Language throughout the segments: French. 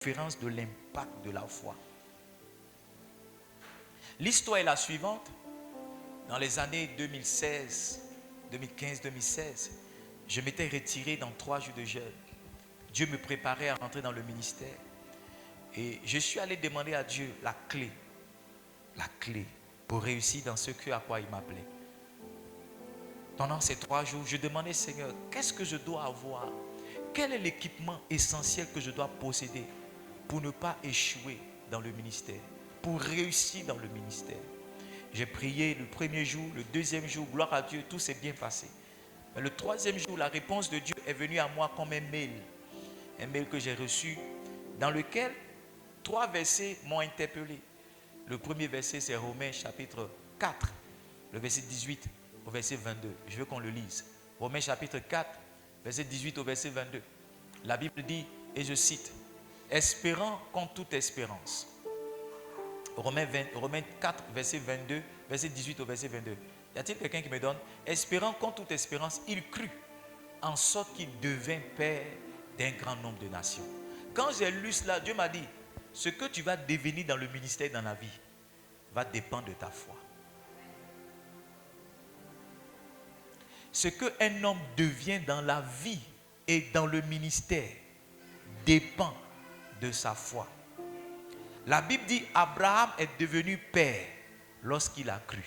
différence de l'impact de la foi. L'histoire est la suivante. Dans les années 2016, 2015, 2016, je m'étais retiré dans 3 jours de jeûne. Dieu me préparait à rentrer dans le ministère. Et je suis allé demander à Dieu la clé pour réussir dans ce à quoi il m'appelait. Pendant ces 3 jours, je demandais, Seigneur, qu'est-ce que je dois avoir? Quel est l'équipement essentiel que je dois posséder pour ne pas échouer dans le ministère, pour réussir dans le ministère? J'ai prié le premier jour, le deuxième jour, gloire à Dieu, tout s'est bien passé. Mais le troisième jour, la réponse de Dieu est venue à moi comme un mail que j'ai reçu, dans lequel 3 versets m'ont interpellé. Le premier verset, c'est Romains chapitre 4, le verset 18 au verset 22. Je veux qu'on le lise. Romains chapitre 4, verset 18 au verset 22. La Bible dit, et je cite, « Espérant contre toute espérance ». Romains 4, verset 22, verset 18 au verset 22. Y a-t-il quelqu'un qui me donne? Espérant contre toute espérance, il crut, en sorte qu'il devint père d'un grand nombre de nations. Quand j'ai lu cela, Dieu m'a dit, ce que tu vas devenir dans le ministère, dans la vie, va dépendre de ta foi. Ce qu'un homme devient dans la vie et dans le ministère dépend de sa foi. La Bible dit Abraham est devenu père lorsqu'il a cru.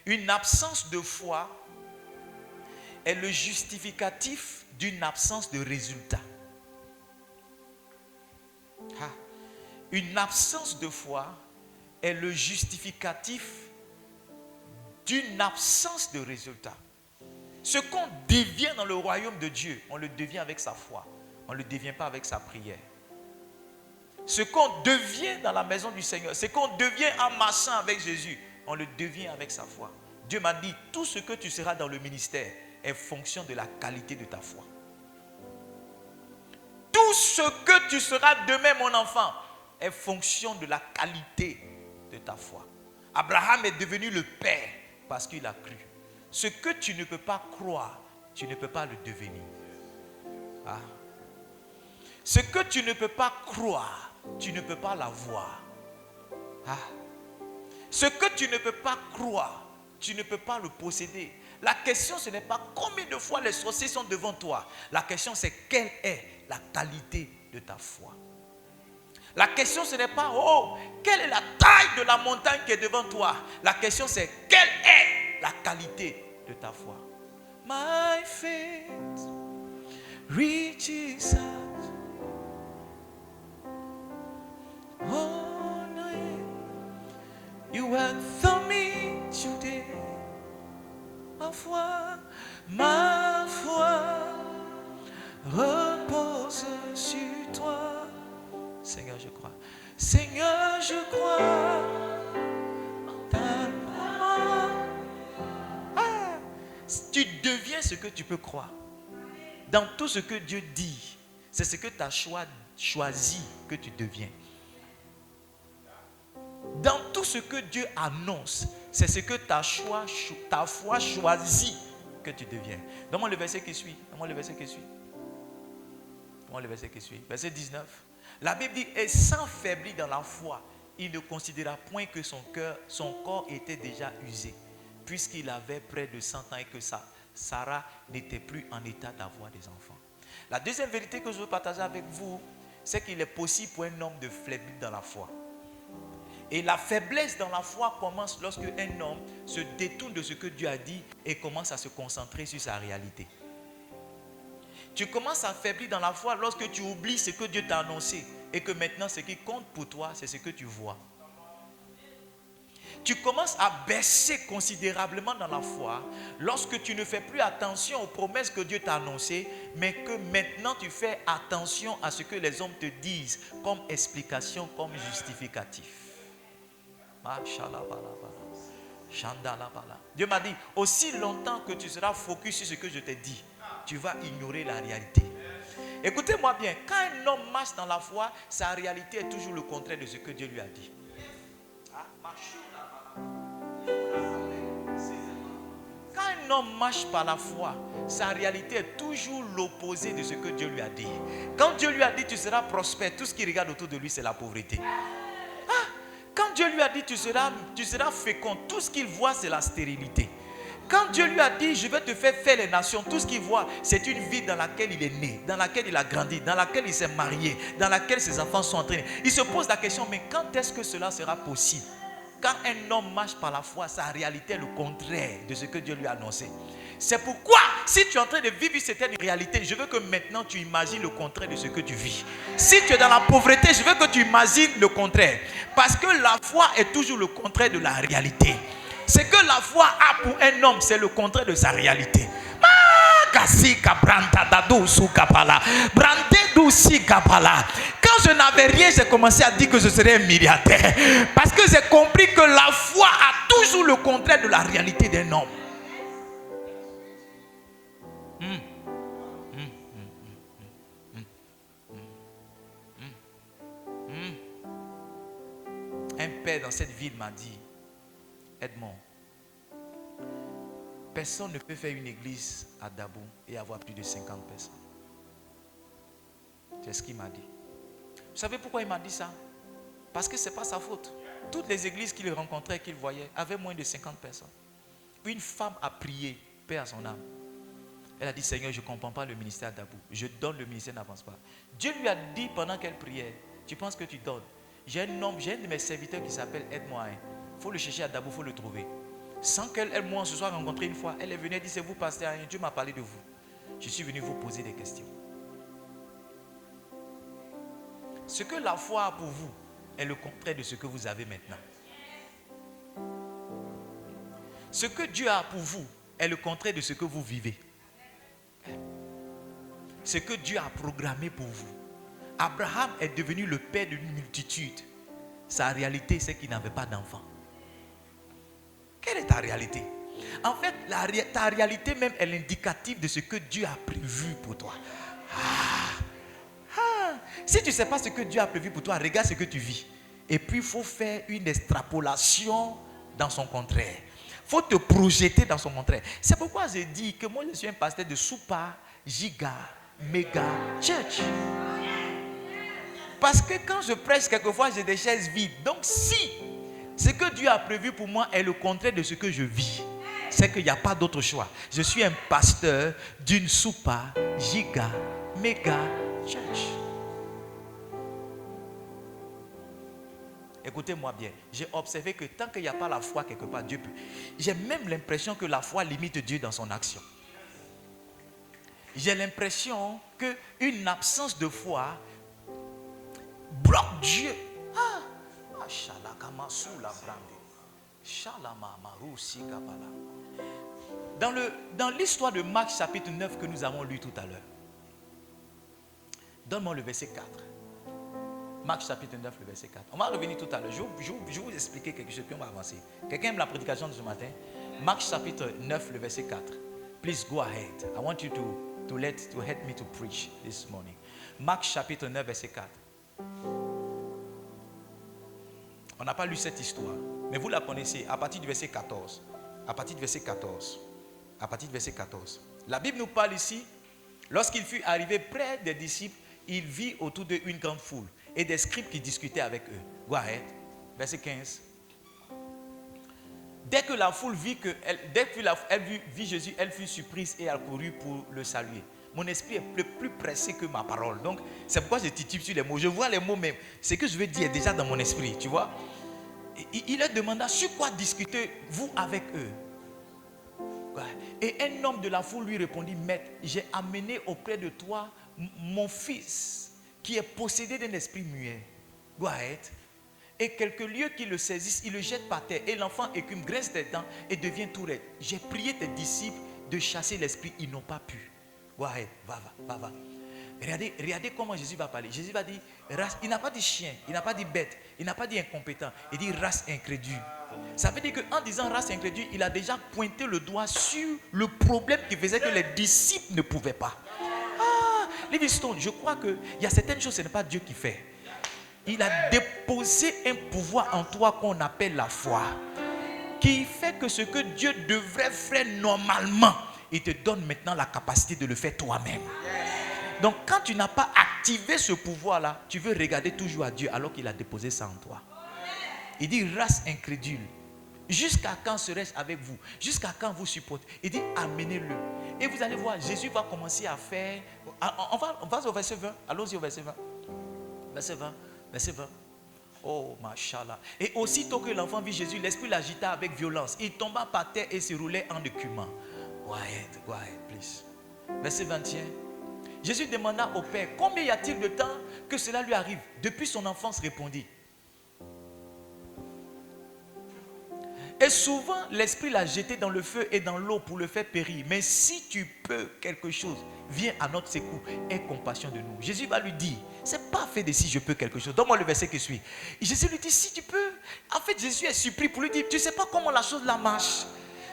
Une absence de foi est le justificatif d'une absence de résultat. Une absence de foi est le justificatif d'une absence de résultat. Ce qu'on devient dans le royaume de Dieu, on le devient avec sa foi. On ne le devient pas avec sa prière. Ce qu'on devient dans la maison du Seigneur, ce qu'on devient en marchant avec Jésus, on le devient avec sa foi. Dieu m'a dit, tout ce que tu seras dans le ministère est fonction de la qualité de ta foi. Tout ce que tu seras demain, mon enfant, est fonction de la qualité de ta foi. Abraham est devenu le père parce qu'il a cru. Ce que tu ne peux pas croire, tu ne peux pas le devenir. Ce que tu ne peux pas croire, tu ne peux pas l'avoir. Ce que tu ne peux pas croire, tu ne peux pas le posséder. La question, ce n'est pas combien de fois les sorciers sont devant toi. La question, c'est quelle est la qualité de ta foi. La question, ce n'est pas, quelle est la taille de la montagne qui est devant toi. La question, c'est quelle est la qualité de ta foi. My faith reaches out. Oh, no, you have for me today. Ma foi repose sur toi. Seigneur, je crois. Seigneur, je crois. Tu deviens ce que tu peux croire. Dans tout ce que Dieu dit, c'est ce que tu as choisi que tu deviens. Dans tout ce que Dieu annonce, c'est ce que ta foi choisit que tu deviens. Donne-moi le verset qui suit. Verset 19. La Bible dit, et sans faiblir dans la foi, il ne considéra point que son corps était déjà usé, puisqu'il avait près de 100 ans et que Sarah n'était plus en état d'avoir des enfants. La deuxième vérité que je veux partager avec vous, c'est qu'il est possible pour un homme de faiblir dans la foi. Et la faiblesse dans la foi commence lorsque un homme se détourne de ce que Dieu a dit et commence à se concentrer sur sa réalité. Tu commences à faiblir dans la foi lorsque tu oublies ce que Dieu t'a annoncé et que maintenant ce qui compte pour toi, c'est ce que tu vois. Tu commences à baisser considérablement dans la foi lorsque tu ne fais plus attention aux promesses que Dieu t'a annoncées, mais que maintenant tu fais attention à ce que les hommes te disent comme explication, comme justificatif. Dieu m'a dit, aussi longtemps que tu seras focus sur ce que je t'ai dit, tu vas ignorer la réalité. Écoutez-moi bien, quand un homme marche dans la foi, sa réalité est toujours le contraire de ce que Dieu lui a dit. Quand un un homme marche par la foi, sa réalité est toujours l'opposé de ce que Dieu lui a dit. Quand Dieu lui a dit tu seras prospère, tout ce qu'il regarde autour de lui c'est la pauvreté. Quand Dieu lui a dit tu seras fécond, tout ce qu'il voit c'est la stérilité. Quand Dieu lui a dit je vais te faire les nations, tout ce qu'il voit c'est une vie dans laquelle il est né, dans laquelle il a grandi, dans laquelle il s'est marié, dans laquelle ses enfants sont entraînés. Il se pose la question, mais quand est-ce que cela sera possible? Quand un homme marche par la foi, sa réalité est le contraire de ce que Dieu lui a annoncé. C'est pourquoi, si tu es en train de vivre certaine réalité, je veux que maintenant tu imagines le contraire de ce que tu vis. Si tu es dans la pauvreté, je veux que tu imagines le contraire. Parce que la foi est toujours le contraire de la réalité. Ce que la foi a pour un homme, c'est le contraire de sa réalité. Quand je n'avais rien, j'ai commencé à dire que je serais un milliardaire. Parce que j'ai compris que la foi a toujours le contraire de la réalité d'un homme. Un père dans cette ville m'a dit, Edmond, personne ne peut faire une église à Dabo et avoir plus de 50 personnes. C'est ce qu'il m'a dit. Vous savez pourquoi il m'a dit ça? Parce que ce n'est pas sa faute. Toutes les églises qu'il rencontrait, qu'il voyait, avaient moins de 50 personnes. Une femme a prié, paix à son âme. Elle a dit, Seigneur, je ne comprends pas le ministère d'Abou. Je donne, le ministère n'avance pas. Dieu lui a dit pendant qu'elle priait, tu penses que tu donnes? J'ai un de mes serviteurs qui s'appelle Aide-moi. Il faut le chercher à Dabo, il faut le trouver. Sans qu'elle, moi, on se soit rencontrés une fois, elle est venue et dit, c'est vous, pasteur, Dieu m'a parlé de vous. Je suis venu vous poser des questions. Ce que la foi a pour vous est le contraire de ce que vous avez maintenant. Ce que Dieu a pour vous est le contraire de ce que vous vivez. Ce que Dieu a programmé pour vous. Abraham est devenu le père d'une multitude. Sa réalité, c'est qu'il n'avait pas d'enfant. Quelle est ta réalité? En fait, ta réalité même est l'indicatif de ce que Dieu a prévu pour toi. Si tu ne sais pas ce que Dieu a prévu pour toi, regarde ce que tu vis. Et puis, il faut faire une extrapolation dans son contraire. Il faut te projeter dans son contraire. C'est pourquoi je dis que moi, je suis un pasteur de Super Giga Mega Church. Parce que quand je prêche, quelquefois, j'ai des chaises vides. Donc, si ce que Dieu a prévu pour moi est le contraire de ce que je vis, c'est qu'il n'y a pas d'autre choix. Je suis un pasteur d'une Super Giga Mega Church. Écoutez-moi bien, j'ai observé que tant qu'il n'y a pas la foi quelque part, Dieu peut. J'ai même l'impression que la foi limite Dieu dans son action. J'ai l'impression qu'une absence de foi bloque Dieu. Dans l'histoire de Marc chapitre 9 que nous avons lu tout à l'heure, donne-moi le verset 4. Marc chapitre 9, le verset 4. On va revenir tout à l'heure. Je vais vous expliquer quelque chose, puis on va avancer. Quelqu'un aime la prédication de ce matin? Marc chapitre 9, le verset 4. Please go ahead. I want you to help me to preach this morning. Marc chapitre 9, verset 4. On n'a pas lu cette histoire, mais vous la connaissez à partir du verset 14. À partir du verset 14. À partir du verset 14. La Bible nous parle ici, lorsqu'il fut arrivé près des disciples, il vit autour d'eux une grande foule et des scribes qui discutaient avec eux. Go ahead. Verset 15. Dès que la foule vit vit Jésus, elle fut surprise et elle courut pour le saluer. Mon esprit est plus pressé que ma parole. Donc, c'est pourquoi je titube sur les mots. Je vois les mots, mais ce que je veux dire est déjà dans mon esprit. Tu vois? Il leur demanda sur quoi discutez-vous avec eux? Et un homme de la foule lui répondit, Maître, j'ai amené auprès de toi mon fils qui est possédé d'un esprit muet. Go ahead. Et quelques lieux qui le saisissent, ils le jettent par terre. Et l'enfant écume, grince des dents et devient tout raide. J'ai prié tes disciples de chasser l'esprit, ils n'ont pas pu. Go ahead, va. Regardez comment Jésus va parler. Jésus va dire, race, il n'a pas dit chien, il n'a pas dit bête, il n'a pas dit incompétent, il dit race incrédule. Ça veut dire qu'en disant race incrédule, il a déjà pointé le doigt sur le problème qui faisait que les disciples ne pouvaient pas. Livingstone, je crois qu'il y a certaines choses, ce n'est pas Dieu qui fait. Il a déposé un pouvoir en toi qu'on appelle la foi. qui fait que ce que Dieu devrait faire normalement, il te donne maintenant la capacité de le faire toi-même. Donc quand tu n'as pas activé ce pouvoir-là, tu veux regarder toujours à Dieu alors qu'il a déposé ça en toi. Il dit race incrédule. Jusqu'à quand serai-je avec vous? Jusqu'à quand vous supportez? Il dit amenez-le. Et vous allez voir, Jésus va commencer à faire... On va au verset 20. Allons-y au verset 20. Verset 20. Verset 20. Oh, machallah. Et aussitôt que l'enfant vit Jésus, l'esprit l'agita avec violence. Il tomba par terre et se roulait en écumant. Quiet, please. Verset 21. Jésus demanda au Père, combien y a-t-il de temps que cela lui arrive? Depuis son enfance, répondit. Et souvent, l'esprit l'a jeté dans le feu et dans l'eau pour le faire périr. Mais si tu peux quelque chose, viens à notre secours. Aie compassion de nous. Jésus va lui dire, c'est pas fait de si je peux quelque chose. Donne-moi le verset qui suit. Jésus lui dit, si tu peux. En fait, Jésus est surpris pour lui dire, tu ne sais pas comment la chose là marche.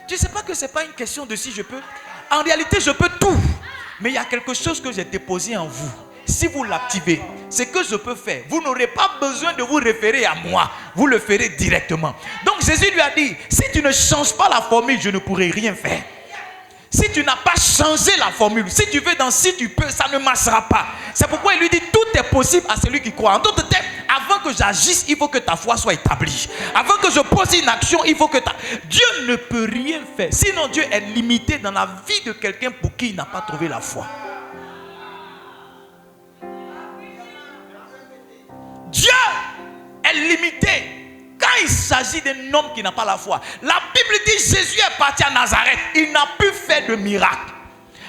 Tu ne sais pas que ce n'est pas une question de si je peux. En réalité, je peux tout. Mais il y a quelque chose que j'ai déposé en vous. Si vous l'activez, ce que je peux faire, vous n'aurez pas besoin de vous référer à moi. Vous le ferez directement. Donc Jésus lui a dit, si tu ne changes pas la formule, je ne pourrai rien faire. Si tu n'as pas changé la formule, si tu veux dans si tu peux, ça ne marchera pas. C'est pourquoi il lui dit, tout est possible à celui qui croit. En d'autres termes, avant que j'agisse, il faut que ta foi soit établie. Avant que je pose une action, il faut que Dieu ne peut rien faire. Sinon Dieu est limité dans la vie de quelqu'un pour qui il n'a pas trouvé la foi. Dieu est limité quand il s'agit d'un homme qui n'a pas la foi. La Bible dit Jésus est parti à Nazareth. Il n'a pu faire de miracle.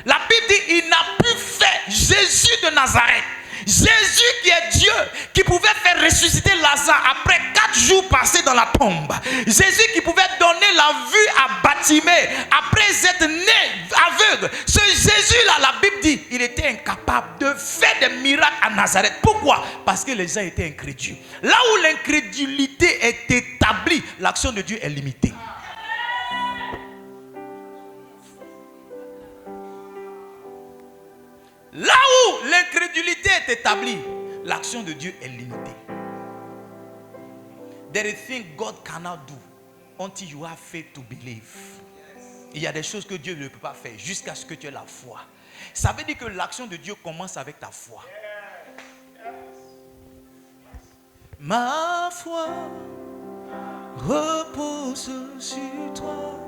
La Bible dit il n'a pu faire Jésus de Nazareth. Jésus qui est Dieu, qui pouvait faire ressusciter Lazare après 4 jours passés dans la tombe. Jésus qui pouvait donner la vue à Bartimée après être né aveugle. Ce Jésus-là, la Bible dit, il était incapable de faire des miracles à Nazareth. Pourquoi? Parce que les gens étaient incrédules. Là où l'incrédulité est établie, l'action de Dieu est limitée. Là où l'incrédulité est établie, l'action de Dieu est limitée. There is things God cannot do until you have faith to believe. Il y a des choses que Dieu ne peut pas faire jusqu'à ce que tu aies la foi. Ça veut dire que l'action de Dieu commence avec ta foi. Ma foi repose sur toi.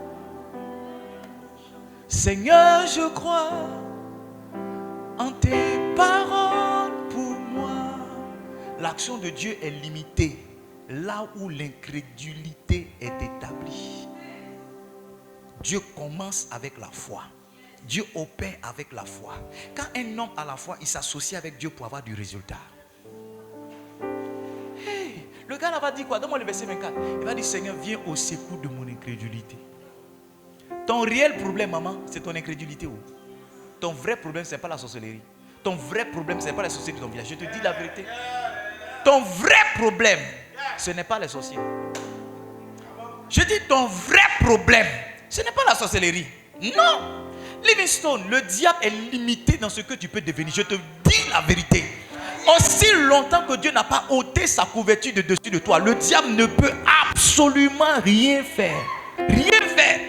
Seigneur, je crois en tes paroles pour moi. L'action de Dieu est limitée là où l'incrédulité est établie. Dieu commence avec la foi. Dieu opère avec la foi. Quand un homme a la foi, il s'associe avec Dieu pour avoir du résultat. Hey, le gars là va dire quoi? Donne-moi le verset 24. Il va dire, Seigneur, viens au secours de mon incrédulité. Ton réel problème, maman, c'est ton incrédulité. Ton vrai problème, ce n'est pas la sorcellerie. Ton vrai problème, ce n'est pas les sorciers de ton village. Je te dis la vérité. Ton vrai problème, ce n'est pas les sorciers. Je dis ton vrai problème, ce n'est pas la sorcellerie. Non. Livingstone, le diable est limité dans ce que tu peux devenir. Je te dis la vérité. Aussi longtemps que Dieu n'a pas ôté sa couverture de dessus de toi, le diable ne peut absolument rien faire. Rien faire.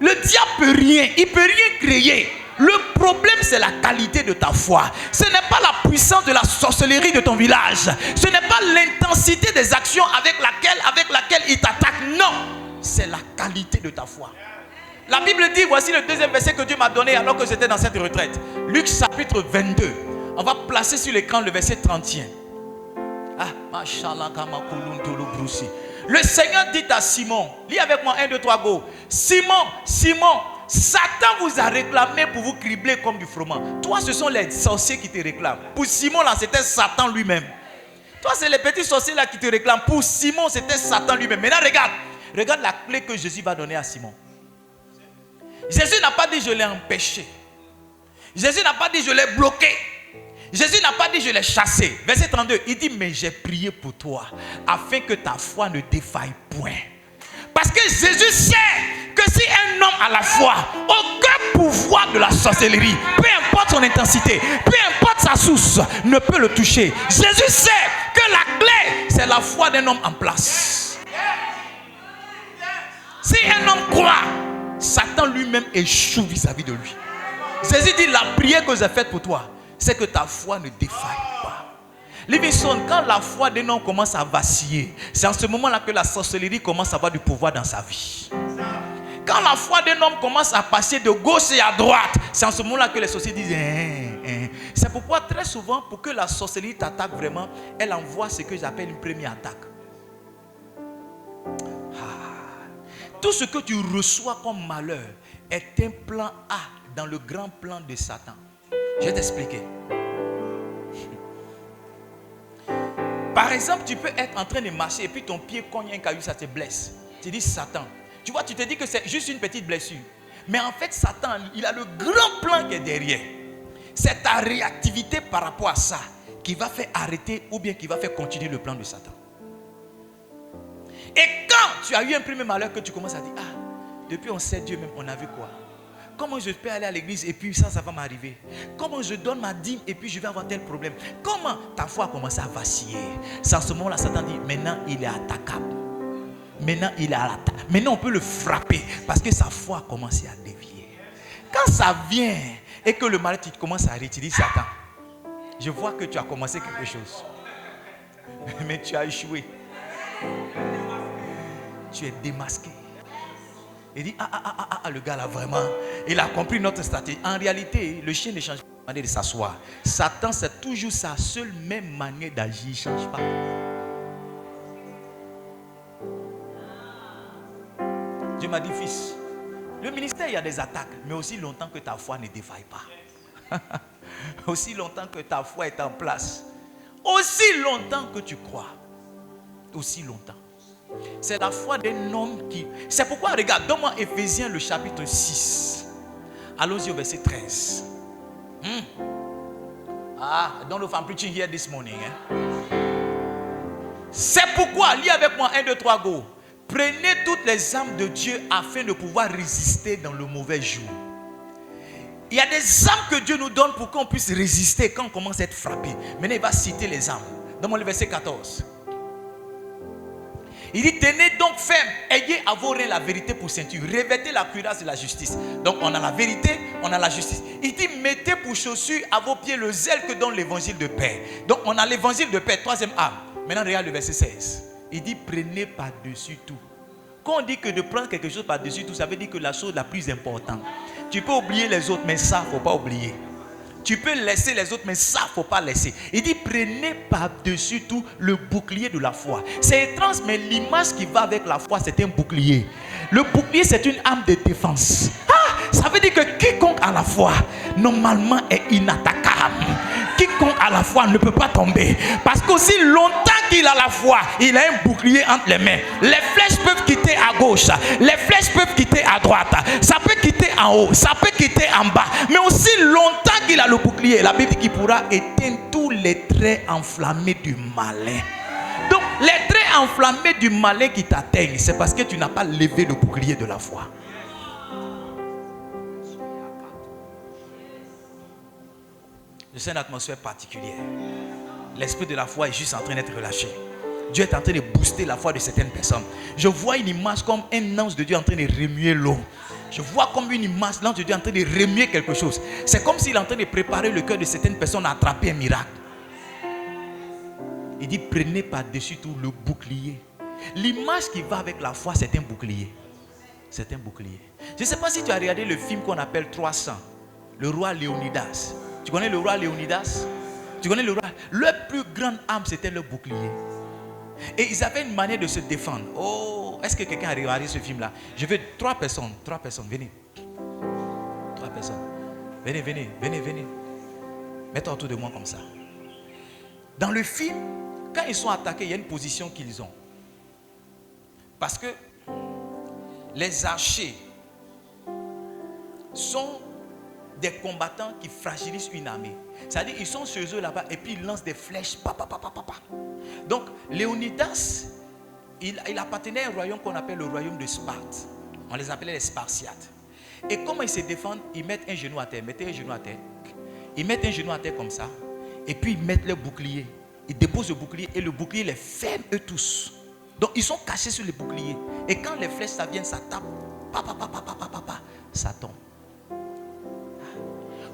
Le diable peut rien. Il ne peut rien créer. Le problème, c'est la qualité de ta foi. Ce n'est pas la puissance de la sorcellerie de ton village. Ce n'est pas l'intensité des actions avec laquelle il t'attaque. Non, c'est la qualité de ta foi. La Bible dit, voici le deuxième verset que Dieu m'a donné alors que j'étais dans cette retraite. Luc chapitre 22. On va placer sur l'écran le verset 31. Ah, machallah, le Seigneur dit à Simon, lis avec moi 1, 2, 3, go. Simon, Simon, Satan vous a réclamé pour vous cribler comme du froment. Toi, ce sont les sorciers qui te réclament. Pour Simon, là, c'était Satan lui-même. Toi, c'est les petits sorciers là qui te réclament. Pour Simon, c'était Satan lui-même. Maintenant, regarde la clé que Jésus va donner à Simon. Jésus n'a pas dit je l'ai empêché. Jésus n'a pas dit je l'ai bloqué. Jésus n'a pas dit je l'ai chassé. Verset 32, il dit mais j'ai prié pour toi afin que ta foi ne défaille point. Parce que Jésus sait que si un homme a la foi, aucun pouvoir de la sorcellerie, peu importe son intensité, peu importe sa source, ne peut le toucher. Jésus sait que la clé, c'est la foi d'un homme en place. Si un homme croit, Satan lui-même échoue vis-à-vis de lui. Jésus dit, la prière que j'ai faite pour toi, c'est que ta foi ne défaille pas. Livingstone, quand la foi d'un homme commence à vaciller, c'est en ce moment-là que la sorcellerie commence à avoir du pouvoir dans sa vie. Quand la foi d'un homme commence à passer de gauche et à droite, c'est en ce moment-là que les sorciers disent C'est pourquoi très souvent, pour que la sorcellerie t'attaque vraiment, elle envoie ce que j'appelle une première attaque. Tout ce que tu reçois comme malheur est un plan A dans le grand plan de Satan. Je vais t'expliquer. Par exemple, tu peux être en train de marcher et puis ton pied cogne un caillou, ça te blesse. Tu dis Satan. Tu vois, tu te dis que c'est juste une petite blessure. Mais en fait, Satan, il a le grand plan qui est derrière. C'est ta réactivité par rapport à ça qui va faire arrêter ou bien qui va faire continuer le plan de Satan. Et quand tu as eu un premier malheur que tu commences à dire, depuis on sait Dieu même, on a vu quoi? Comment je peux aller à l'église et puis ça va m'arriver? Comment je donne ma dîme et puis je vais avoir tel problème? Comment ta foi a commencé à vaciller? C'est à ce moment-là, Satan dit, maintenant il est attaquable. Maintenant il est à l'attaque. Maintenant on peut le frapper parce que sa foi a commencé à dévier. Quand ça vient et que le malheur tu commences à arrêter, tu dis, Satan, je vois que tu as commencé quelque chose. Mais tu as échoué. Tu es démasqué. Il dit, le gars là vraiment, il a compris notre stratégie. En réalité, le chien ne change pas de manière de s'asseoir. Satan, c'est toujours sa seule même manière d'agir, il ne change pas. Dieu m'a dit, fils, le ministère, il y a des attaques, mais aussi longtemps que ta foi ne défaille pas. Aussi longtemps que ta foi est en place. Aussi longtemps que tu crois. Aussi longtemps. C'est la foi d'un homme qui... C'est pourquoi, regarde, donne-moi Éphésiens le chapitre 6. Allons-y au verset 13. Don't know if I'm preaching here this morning. C'est pourquoi, lis avec moi 1, 2, 3, go. Prenez toutes les armes de Dieu afin de pouvoir résister dans le mauvais jour. Il y a des armes que Dieu nous donne pour qu'on puisse résister quand on commence à être frappé. Maintenant, il va citer les armes. Donne-moi le verset 14. Il dit, tenez donc ferme, ayez à vos reins la vérité pour ceinture, revêtez la cuirasse de la justice. Donc on a la vérité, on a la justice. Il dit, mettez pour chaussure à vos pieds le zèle que donne l'évangile de paix. Donc on a l'évangile de paix, troisième arme. Maintenant regarde le verset 16. Il dit, prenez par-dessus tout. Quand on dit que de prendre quelque chose par-dessus tout, ça veut dire que la chose la plus importante. Tu peux oublier les autres, mais ça, il ne faut pas oublier. Tu peux laisser les autres, mais ça, il ne faut pas laisser. Il dit, prenez par-dessus tout le bouclier de la foi. C'est étrange, mais l'image qui va avec la foi, c'est un bouclier. Le bouclier, c'est une arme de défense. Ça veut dire que quiconque a la foi, normalement, est inattaquable. Quiconque a la foi ne peut pas tomber. Parce qu'aussi longtemps qu'il a la foi, il a un bouclier entre les mains. Les flèches peuvent quitter à gauche, les flèches peuvent quitter à droite. Ça peut quitter en haut, ça peut quitter en bas. Mais aussi longtemps qu'il a le bouclier, la Bible dit qu'il pourra éteindre tous les traits enflammés du malin. Donc les traits enflammés du malin qui t'atteignent, c'est parce que tu n'as pas levé le bouclier de la foi. C'est une atmosphère particulière. L'esprit de la foi est juste en train d'être relâché. Dieu est en train de booster la foi de certaines personnes. Je vois une image comme un ange de Dieu en train de remuer l'eau. Je vois comme une image, l'ange de Dieu en train de remuer quelque chose. C'est comme s'il est en train de préparer le cœur de certaines personnes à attraper un miracle. Il dit, prenez par-dessus tout le bouclier. L'image qui va avec la foi, c'est un bouclier. C'est un bouclier. Je ne sais pas si tu as regardé le film qu'on appelle 300. Le roi Léonidas. Tu connais le roi Léonidas? Tu connais le roi? Leur plus grande arme, c'était le bouclier. Et ils avaient une manière de se défendre. Oh, est-ce que quelqu'un a regardé ce film-là? Je veux 3 personnes, venez. 3 personnes. Venez. Mets-toi autour de moi comme ça. Dans le film, quand ils sont attaqués, il y a une position qu'ils ont. Parce que les archers sont des combattants qui fragilisent une armée. C'est-à-dire ils sont chez eux là-bas et puis ils lancent des flèches. Donc Léonidas, il appartenait à un royaume qu'on appelle le royaume de Sparte. On les appelait les Spartiates. Et comment ils se défendent? Ils mettent un genou à terre. Mettez un genou à terre. Ils mettent un genou à terre comme ça. Et puis ils mettent le bouclier. Ils déposent le bouclier et le bouclier les ferme eux tous. Donc ils sont cachés sur les boucliers. Et quand les flèches ça vient, ça tape. Ça tombe.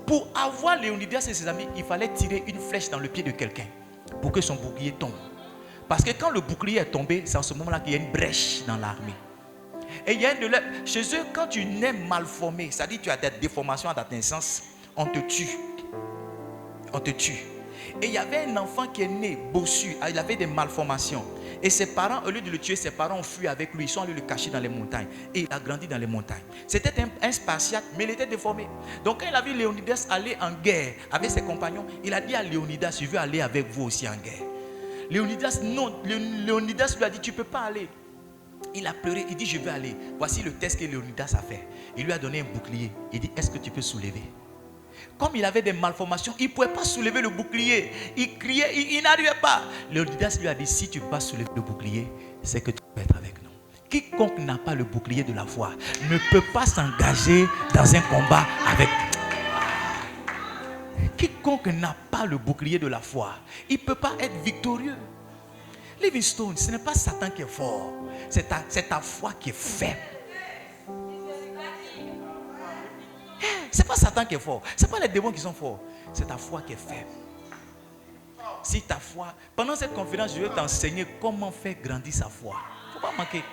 Pour avoir Léonidas et ses amis, il fallait tirer une flèche dans le pied de quelqu'un pour que son bouclier tombe. Parce que quand le bouclier est tombé, c'est en ce moment-là qu'il y a une brèche dans l'armée. Et il y a chez eux, quand tu nais mal formé, c'est-à-dire tu as des déformations à ta naissance, on te tue. On te tue. Et il y avait un enfant qui est né bossu, il avait des malformations. Et ses parents, au lieu de le tuer, ses parents ont fui avec lui. Ils sont allés le cacher dans les montagnes. Et il a grandi dans les montagnes. C'était un Spartiate, mais il était déformé. Donc quand il a vu Léonidas aller en guerre avec ses compagnons, il a dit à Léonidas, je veux aller avec vous aussi en guerre. Léonidas, non. Léonidas lui a dit, tu ne peux pas aller. Il a pleuré, il dit, je veux aller. Voici le test que Léonidas a fait. Il lui a donné un bouclier. Il dit, est-ce que tu peux soulever? Comme il avait des malformations, il ne pouvait pas soulever le bouclier. Il criait, il n'arrivait pas. Léonidas lui a dit, si tu ne peux pas soulever le bouclier, c'est que tu peux être avec nous. Quiconque n'a pas le bouclier de la foi ne peut pas s'engager dans un combat avec nous. Quiconque n'a pas le bouclier de la foi, il ne peut pas être victorieux. Livingstone, ce n'est pas Satan qui est fort, c'est ta foi qui est faible. C'est pas Satan qui est fort, c'est pas les démons qui sont forts, c'est ta foi qui est faible. Si ta foi, pendant cette conférence, je vais t'enseigner comment faire grandir sa foi. Il ne faut pas manquer.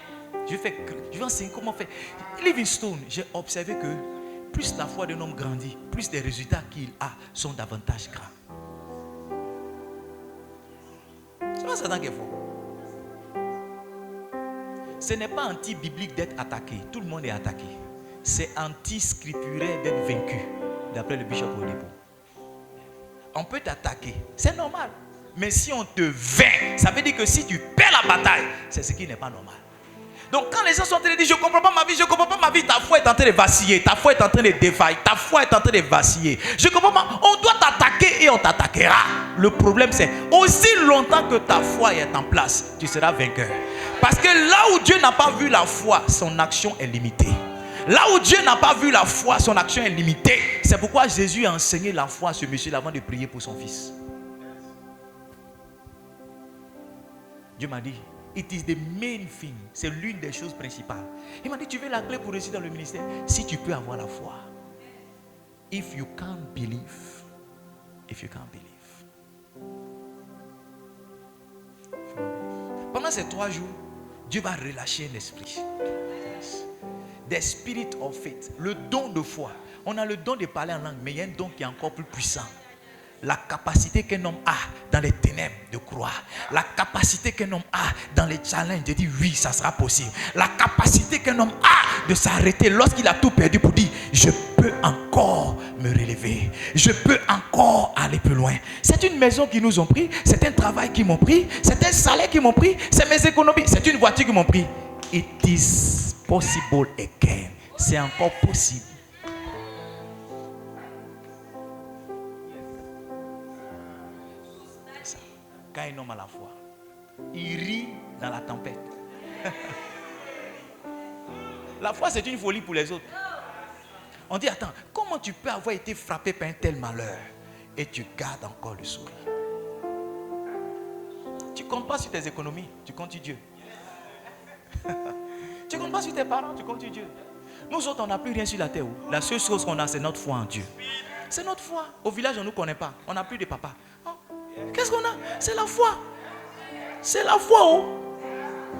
Je vais enseigner comment faire. Livingstone, j'ai observé que plus la foi d'un homme grandit, plus les résultats qu'il a sont davantage grands. C'est pas Satan qui est fort. Ce n'est pas anti-biblique d'être attaqué. Tout le monde est attaqué. C'est anti-scripturaire d'être vaincu, d'après le bishop Olibo. On peut t'attaquer, c'est normal. Mais si on te vainc, ça veut dire que si tu perds la bataille, c'est ce qui n'est pas normal. Donc quand les gens sont en train de dire, je ne comprends pas ma vie, je ne comprends pas ma vie, ta foi est en train de vaciller, ta foi est en train de défailler, ta foi est en train de vaciller. Je ne comprends pas, on doit t'attaquer et on t'attaquera. Le problème c'est, aussi longtemps que ta foi est en place, tu seras vainqueur. Parce que là où Dieu n'a pas vu la foi, son action est limitée. Là où Dieu n'a pas vu la foi, son action est limitée. C'est pourquoi Jésus a enseigné la foi à ce monsieur avant de prier pour son fils. Dieu m'a dit, it is the main thing. C'est l'une des choses principales. Il m'a dit, tu veux la clé pour réussir dans le ministère? Si tu peux avoir la foi. If you can't believe. If you can't believe. Pendant ces 3 jours, Dieu va relâcher un esprit. Des spirit of faith. Le don de foi. On a le don de parler en langue, mais il y a un don qui est encore plus puissant. La capacité qu'un homme a dans les ténèbres de croire. La capacité qu'un homme a dans les challenges de dire oui, ça sera possible. La capacité qu'un homme a de s'arrêter lorsqu'il a tout perdu pour dire je peux encore me relever. Je peux encore aller plus loin. C'est une maison qui nous ont pris. C'est un travail qui m'ont pris. C'est un salaire qui m'ont pris. C'est mes économies. C'est une voiture qui m'ont pris. It is possible again. C'est encore possible. Quand un homme a la foi, il rit dans la tempête. La foi, c'est une folie pour les autres. On dit, attends, comment tu peux avoir été frappé par un tel malheur et tu gardes encore le sourire? Tu ne comptes pas sur tes économies, tu comptes sur Dieu. Tu ne comptes pas sur tes parents, tu comptes sur Dieu. Nous autres, on n'a plus rien sur la terre. La seule chose qu'on a, c'est notre foi en Dieu. C'est notre foi. Au village, on ne nous connaît pas. On n'a plus de papa. Qu'est-ce qu'on a? C'est la foi. C'est la foi. Oh.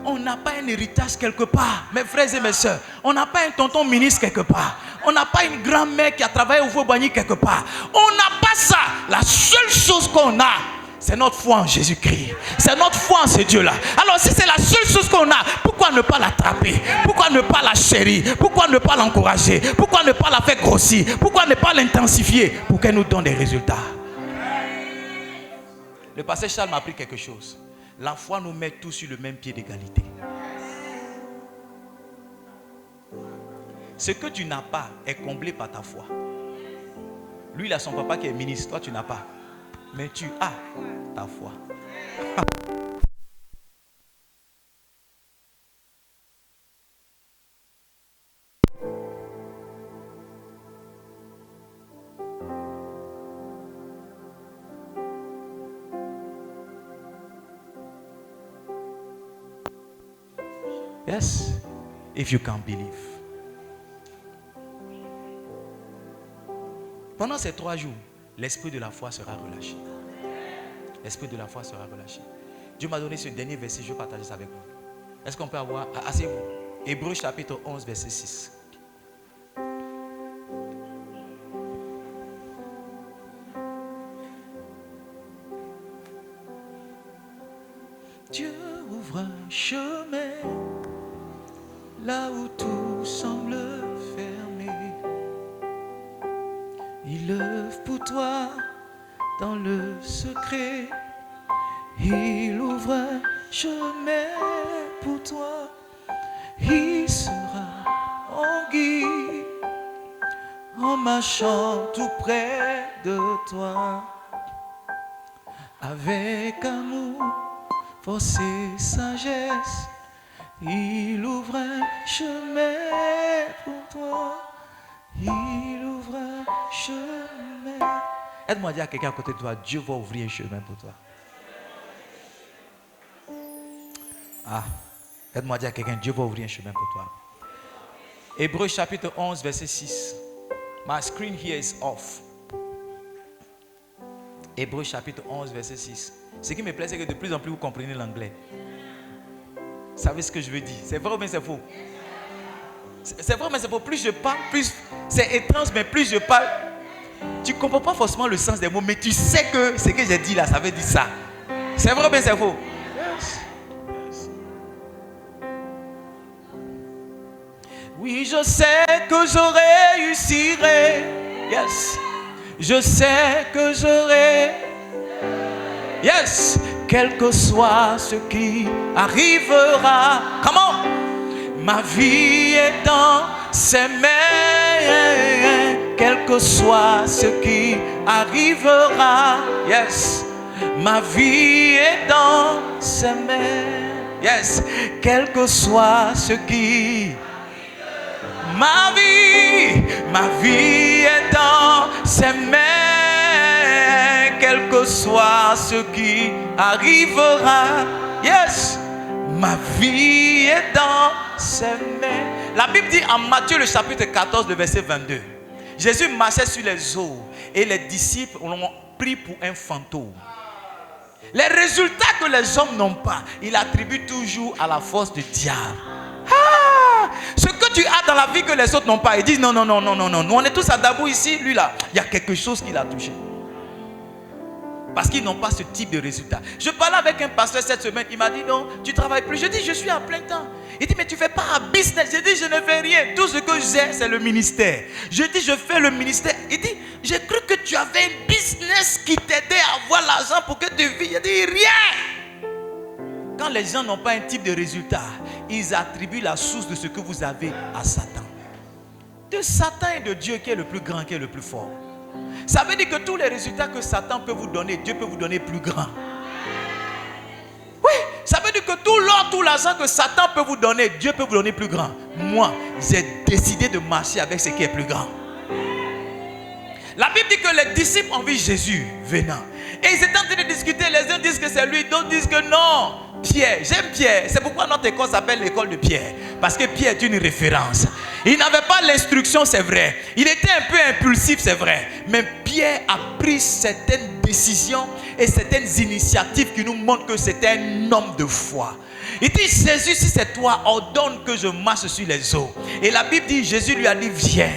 On n'a pas un héritage quelque part. Mes frères et mes soeurs, on n'a pas un tonton ministre quelque part. On n'a pas une grand-mère qui a travaillé au Vauboigny quelque part. On n'a pas ça. La seule chose qu'on a, c'est notre foi en Jésus-Christ. C'est notre foi en ce Dieu-là. Alors si c'est la seule chose qu'on a, pourquoi ne pas l'attraper? Pourquoi ne pas la chérir? Pourquoi ne pas l'encourager? Pourquoi ne pas la faire grossir? Pourquoi ne pas l'intensifier pour qu'elle nous donne des résultats? Le pasteur Charles m'a appris quelque chose. La foi nous met tous sur le même pied d'égalité. Ce que tu n'as pas est comblé par ta foi. Lui, il a son papa qui est ministre. Toi, tu n'as pas. Mais tu as ta foi. Yes. If you can believe. Pendant ces 3 jours, l'esprit de la foi sera relâché. L'esprit de la foi sera relâché. Dieu m'a donné ce dernier verset, je vais partager ça avec vous. Est-ce qu'on peut avoir... Asseyez-vous. Hébreux chapitre 11, verset 6. Dieu ouvre un chemin là où tout semble fermé. Il œuvre pour toi dans le secret. Il ouvre un chemin pour toi. Il sera en guide en marchant tout près de toi. Avec amour, force et sagesse, il ouvre un chemin pour toi. Il ouvre un chemin. Aide-moi à dire à quelqu'un à côté de toi, Dieu va ouvrir un chemin pour toi. Ah, aide-moi à dire à quelqu'un, Dieu va ouvrir un chemin pour toi. Hébreux chapitre 11, verset 6. My screen here is off. Hébreux chapitre 11, verset 6. Ce qui me plaît, c'est que de plus en plus vous comprenez l'anglais. Vous savez ce que je veux dire? C'est vrai ou bien c'est faux? C'est vrai mais c'est faux. Plus je parle, plus c'est étrange, mais plus je parle, tu ne comprends pas forcément le sens des mots, mais tu sais que ce que j'ai dit là, ça veut dire ça. C'est vrai ou bien c'est faux? Yes. Yes. Oui, je sais que je réussirai. Yes. Je sais que j'aurai. Yes. Quel que soit ce qui arrivera. Comment? Ma vie est dans ses mains. Quel que soit ce qui arrivera. Yes. Ma vie est dans ses mains. Yes. Quel que soit ce qui... Ma vie est dans ses mains. Quel que soit ce qui arrivera. Yes. Ma vie est dans ses mains. La Bible dit en Matthieu le chapitre 14, le verset 22. Jésus marchait sur les eaux et les disciples l'ont pris pour un fantôme. Les résultats que les hommes n'ont pas, il attribue toujours à la force du diable. Ce que tu as dans la vie que les autres n'ont pas, ils disent non. Nous on est tous à Dabou ici, lui là, il y a quelque chose qui l'a touché. Parce qu'ils n'ont pas ce type de résultat. Je parlais avec un pasteur cette semaine, il m'a dit non, tu travailles plus. Je dis je suis à plein temps. Il dit mais tu ne fais pas un business. Je dis je ne fais rien. Tout ce que j'ai c'est le ministère. Je dis je fais le ministère. Il dit j'ai cru que tu avais un business qui t'aidait à avoir l'argent pour que tu vis. Je dis rien. Quand les gens n'ont pas un type de résultat, ils attribuent la source de ce que vous avez à Satan. De Satan et de Dieu qui est le plus grand, qui est le plus fort. Ça veut dire que tous les résultats que Satan peut vous donner, Dieu peut vous donner plus grand. Oui, ça veut dire que tout l'or, tout l'argent que Satan peut vous donner, Dieu peut vous donner plus grand. Moi, j'ai décidé de marcher avec ce qui est plus grand. La Bible dit que les disciples ont vu Jésus venant. Et ils étaient en train de discuter. Les uns disent que c'est lui, d'autres disent que non. Pierre, j'aime Pierre. C'est pourquoi notre école s'appelle l'école de Pierre. Parce que Pierre est une référence. Il n'avait pas l'instruction, c'est vrai. Il était un peu impulsif, c'est vrai. Mais Pierre a pris certaines décisions et certaines initiatives qui nous montrent que c'était un homme de foi. Il dit, Jésus, si c'est toi, ordonne que je marche sur les eaux. Et la Bible dit, Jésus lui a dit, viens.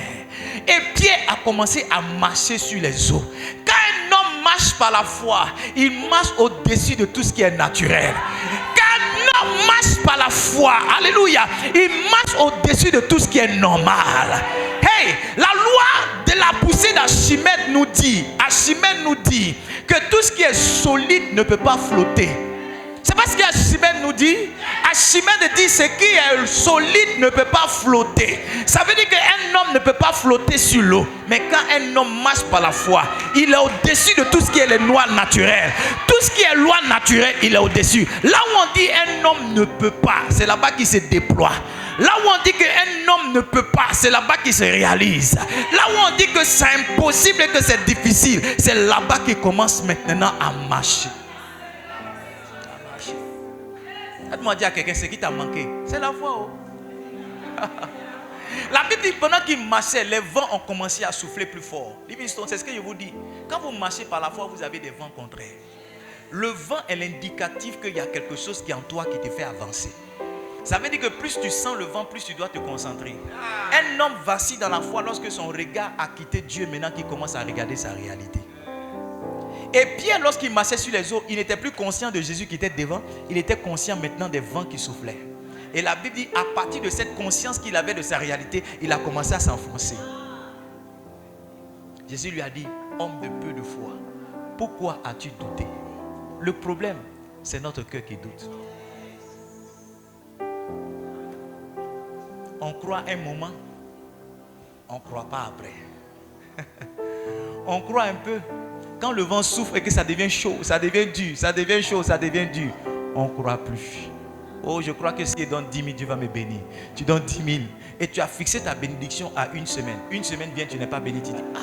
Et Pierre a commencé à marcher sur les eaux. Quand un homme marche par la foi, il marche au-dessus de tout ce qui est naturel. Quand un homme marche par la foi, alléluia, il marche au-dessus de tout ce qui est normal. Hey, la loi de la poussée d'Archimède nous dit que tout ce qui est solide ne peut pas flotter. C'est pas ce qu'Archimède nous dit. Archimède dit ce qui est solide ne peut pas flotter. Ça veut dire qu'un homme ne peut pas flotter sur l'eau. Mais quand un homme marche par la foi, il est au-dessus de tout ce qui est les lois naturelles. Tout ce qui est loi naturelle, il est au-dessus. Là où on dit un homme ne peut pas, c'est là-bas qu'il se déploie. Là où on dit qu'un homme ne peut pas, c'est là-bas qu'il se réalise. Là où on dit que c'est impossible et que c'est difficile, c'est là-bas qu'il commence maintenant à marcher. Demandez à quelqu'un ce qui t'a manqué. C'est la foi. Oh. La Bible dit pendant qu'il marchait, les vents ont commencé à souffler plus fort. Livingstone, c'est ce que je vous dis. Quand vous marchez par la foi, vous avez des vents contraires. Le vent est l'indicatif qu'il y a quelque chose qui est en toi qui te fait avancer. Ça veut dire que plus tu sens le vent, plus tu dois te concentrer. Un homme vacille dans la foi lorsque son regard a quitté Dieu, maintenant qu'il commence à regarder sa réalité. Et Pierre, lorsqu'il marchait sur les eaux, il n'était plus conscient de Jésus qui était devant. Il était conscient maintenant des vents qui soufflaient. Et la Bible dit, à partir de cette conscience qu'il avait de sa réalité, il a commencé à s'enfoncer. Jésus lui a dit, homme de peu de foi, pourquoi as-tu douté? Le problème, c'est notre cœur qui doute. On croit un moment, on ne croit pas après. On croit un peu. Quand le vent souffle et que ça devient chaud, ça devient dur, ça devient chaud, ça devient dur, on ne croit plus. Oh, je crois que si je donne 10 000, Dieu va me bénir. Tu donnes 10 000 et tu as fixé ta bénédiction à une semaine. Une semaine vient, tu n'es pas béni. Tu dis, ah,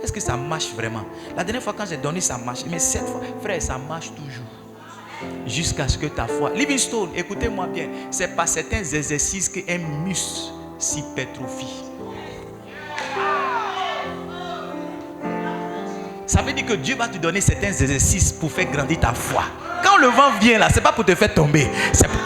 est-ce que ça marche vraiment? La dernière fois quand j'ai donné, ça marche. Mais cette fois, frère, ça marche toujours. Jusqu'à ce que ta foi... Livingstone, écoutez-moi bien. C'est par certains exercices qu'un muscle s'hypertrophie. Ça veut dire que Dieu va te donner certains exercices pour faire grandir ta foi. Quand le vent vient là, c'est pas pour te faire tomber. C'est pour...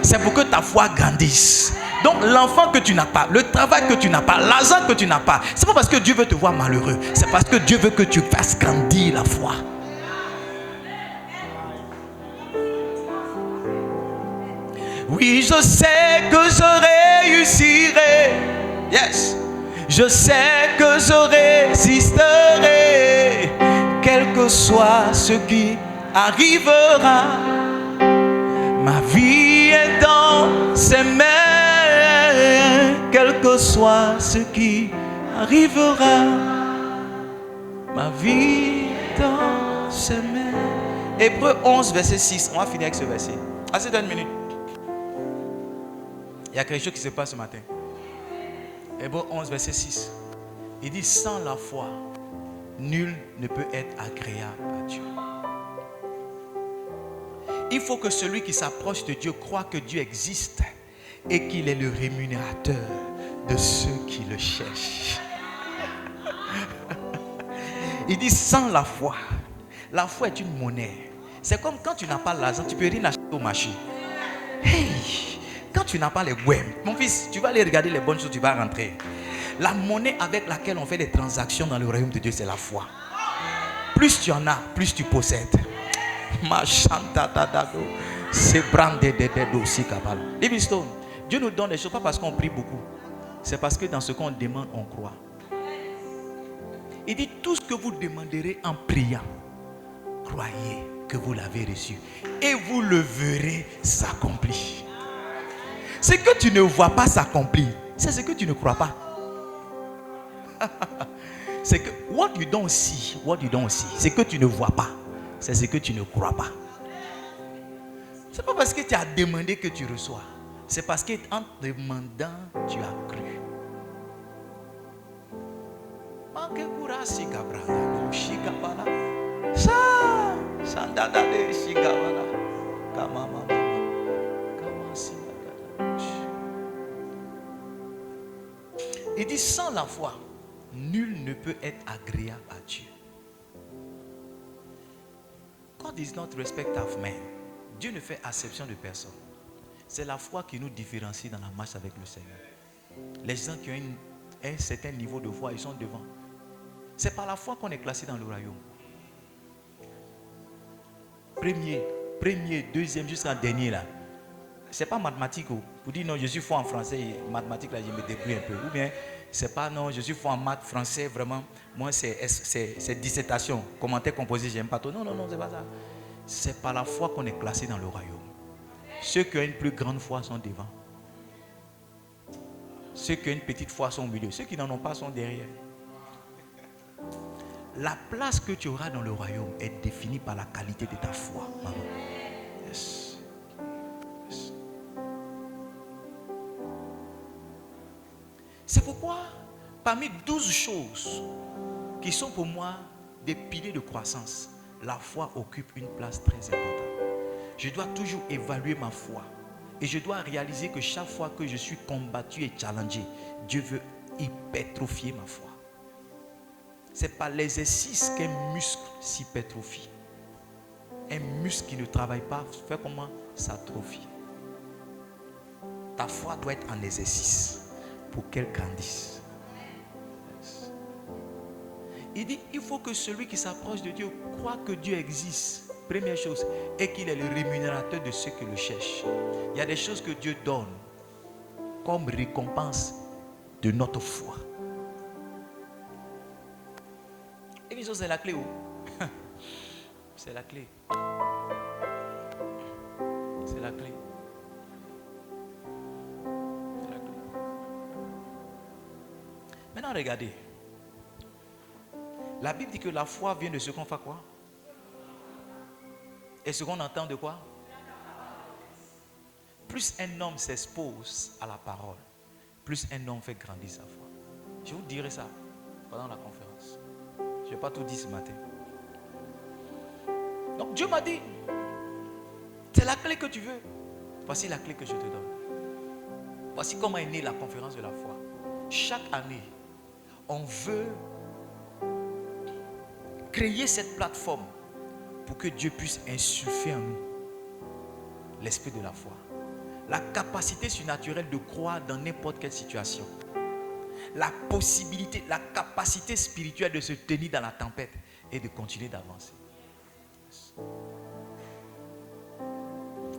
C'est pour que ta foi grandisse. Donc l'enfant que tu n'as pas, le travail que tu n'as pas, l'argent que tu n'as pas, c'est pas parce que Dieu veut te voir malheureux. C'est parce que Dieu veut que tu fasses grandir la foi. Oui, je sais que je réussirai. Yes. Je sais que je résisterai, quel que soit ce qui arrivera. Ma vie est dans ses mains, quel que soit ce qui arrivera. Ma vie est dans ses mains. Hébreux 11, verset 6. On va finir avec ce verset. Assez d'une minute. Il y a quelque chose qui se passe ce matin. Hébreux 11, verset 6. Il dit, sans la foi, nul ne peut être agréable à Dieu. Il faut que celui qui s'approche de Dieu croit que Dieu existe et qu'il est le rémunérateur de ceux qui le cherchent. Il dit, sans la foi est une monnaie. C'est comme quand tu n'as pas l'argent, tu ne peux rien acheter au marché. Hey! Quand tu n'as pas les web, mon fils, tu vas aller regarder les bonnes choses, tu vas rentrer. La monnaie avec laquelle on fait des transactions dans le royaume de Dieu, c'est la foi. Plus tu en as, plus tu possèdes. Livingstone, Dieu nous donne des choses pas parce qu'on prie beaucoup. C'est parce que dans ce qu'on demande, on croit. Il dit, tout ce que vous demanderez en priant, croyez que vous l'avez reçu. Et vous le verrez s'accomplir. Ce que tu ne vois pas s'accomplir, c'est ce que tu ne crois pas. C'est que what you don't see, c'est que tu ne vois pas, c'est ce que tu ne crois pas. C'est pas parce que tu as demandé que tu reçois, c'est parce que en demandant, tu as cru. Il dit, sans la foi, nul ne peut être agréable à Dieu. God is not respect of man. Dieu ne fait acception de personne. C'est la foi qui nous différencie dans la marche avec le Seigneur. Les gens qui ont un certain niveau de foi, ils sont devant. C'est par la foi qu'on est classé dans le royaume. Premier, deuxième, jusqu'en dernier là. C'est pas mathématique. Vous dites non, je suis fort en français et mathématiques là, je me débrouille un peu. Ou bien, c'est pas non, je suis fort en maths, français, vraiment. Moi, c'est dissertation, commentaire composé, j'aime pas trop. Non, c'est pas ça. C'est par la foi qu'on est classé dans le royaume. Ceux qui ont une plus grande foi sont devant. Ceux qui ont une petite foi sont au milieu. Ceux qui n'en ont pas sont derrière. La place que tu auras dans le royaume est définie par la qualité de ta foi, maman. Yes. Yes. C'est pourquoi, parmi 12 choses qui sont pour moi des piliers de croissance, la foi occupe une place très importante. Je dois toujours évaluer ma foi. Et je dois réaliser que chaque fois que je suis combattu et challengé, Dieu veut hypertrophier ma foi. Ce n'est pas l'exercice qu'un muscle s'hypertrophie. Un muscle qui ne travaille pas, fait comment? S'atrophie. Ta foi doit être en exercice pour qu'elle grandisse. Il dit, il faut que celui qui s'approche de Dieu croit que Dieu existe. Première chose, et qu'il est le rémunérateur de ceux qui le cherchent. Il y a des choses que Dieu donne comme récompense de notre foi. Et quelque chose, c'est la clé. C'est la clé. C'est la clé. C'est la clé. Maintenant, regardez. La Bible dit que la foi vient de ce qu'on fait quoi? Et ce qu'on entend de quoi? Plus un homme s'expose à la parole, plus un homme fait grandir sa foi. Je vous dirai ça pendant la conférence. Je n'ai pas tout dit ce matin. Donc Dieu m'a dit, c'est la clé que tu veux. Voici la clé que je te donne. Voici comment est née la conférence de la foi. Chaque année, on veut créer cette plateforme pour que Dieu puisse insuffler en nous l'esprit de la foi. La capacité surnaturelle de croire dans n'importe quelle situation. La possibilité, la capacité spirituelle de se tenir dans la tempête et de continuer d'avancer.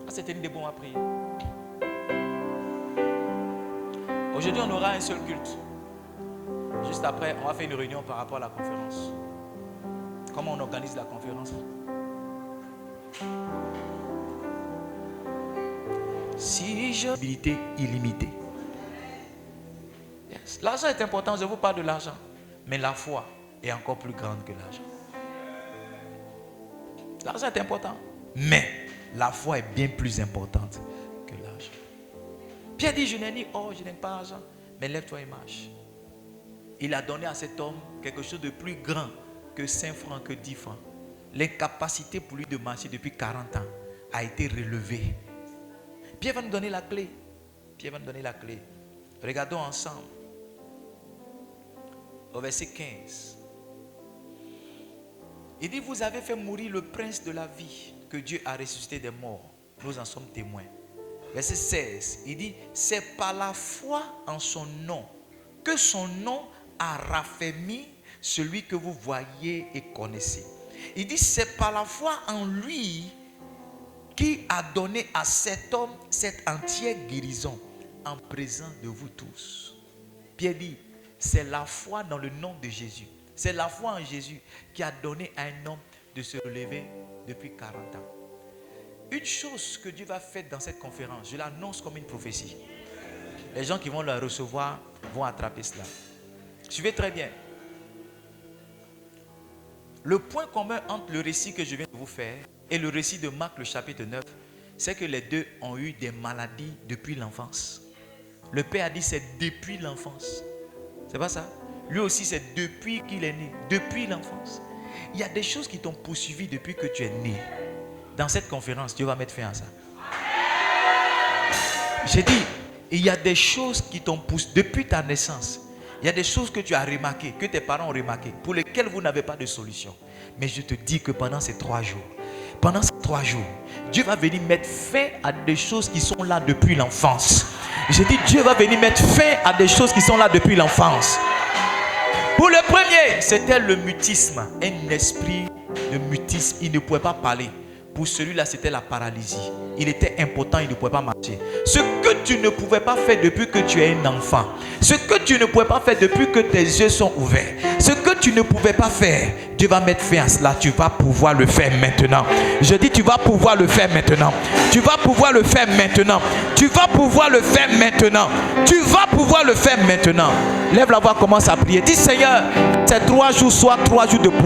C'était une des bons à prier. Aujourd'hui, on aura un seul culte. Juste après, on va faire une réunion par rapport à la conférence. Comment on organise la conférence? Si j'ai habilité illimitée. Yes. L'argent est important, je vous parle de l'argent. Mais la foi est encore plus grande que l'argent. L'argent est important. Mais la foi est bien plus importante que l'argent. Pierre dit, je n'ai ni or, je n'ai pas d'argent. Mais lève-toi et marche. Il a donné à cet homme quelque chose de plus grand que 5 francs, que 10 francs. L'incapacité pour lui de marcher depuis 40 ans a été relevée. Pierre va nous donner la clé. Pierre va nous donner la clé. Regardons ensemble. Au verset 15. Il dit, vous avez fait mourir le prince de la vie que Dieu a ressuscité des morts. Nous en sommes témoins. Verset 16. Il dit, c'est par la foi en son nom que son nom a raffermi celui que vous voyez et connaissez. Il dit, c'est par la foi en lui qui a donné à cet homme cette entière guérison en présence de vous tous. Pierre dit, c'est la foi dans le nom de Jésus. C'est la foi en Jésus qui a donné à un homme de se relever depuis 40 ans. Une chose que Dieu va faire dans cette conférence, je l'annonce comme une prophétie. Les gens qui vont la recevoir vont attraper cela. Suivez très bien. Le point commun entre le récit que je viens de vous faire et le récit de Marc, le chapitre 9, c'est que les deux ont eu des maladies depuis l'enfance. Le père a dit c'est depuis l'enfance. C'est pas ça? Lui aussi c'est depuis qu'il est né, depuis l'enfance. Il y a des choses qui t'ont poursuivi depuis que tu es né. Dans cette conférence, Dieu va mettre fin à ça. J'ai dit, il y a des choses qui t'ont poussé depuis ta naissance. Il y a des choses que tu as remarquées, que tes parents ont remarquées, pour lesquelles vous n'avez pas de solution. Mais je te dis que pendant ces 3 jours, Dieu va venir mettre fin à des choses qui sont là depuis l'enfance. J'ai dit, Dieu va venir mettre fin à des choses qui sont là depuis l'enfance. Pour le premier, c'était le mutisme. Un esprit de mutisme, il ne pouvait pas parler. Pour celui-là, c'était la paralysie. Il était impotent, il ne pouvait pas marcher. Ce que tu ne pouvais pas faire depuis que tu es un enfant, ce que tu ne pouvais pas faire depuis que tes yeux sont ouverts, ce que tu ne pouvais pas faire, Dieu va mettre fin à cela. Tu vas pouvoir le faire maintenant. Je dis, tu vas pouvoir le faire maintenant. Tu vas pouvoir le faire maintenant. Tu vas pouvoir le faire maintenant. Tu vas pouvoir le faire maintenant. Lève la voix, commence à prier. Dis, Seigneur, ces 3 jours soient 3 jours de poussée.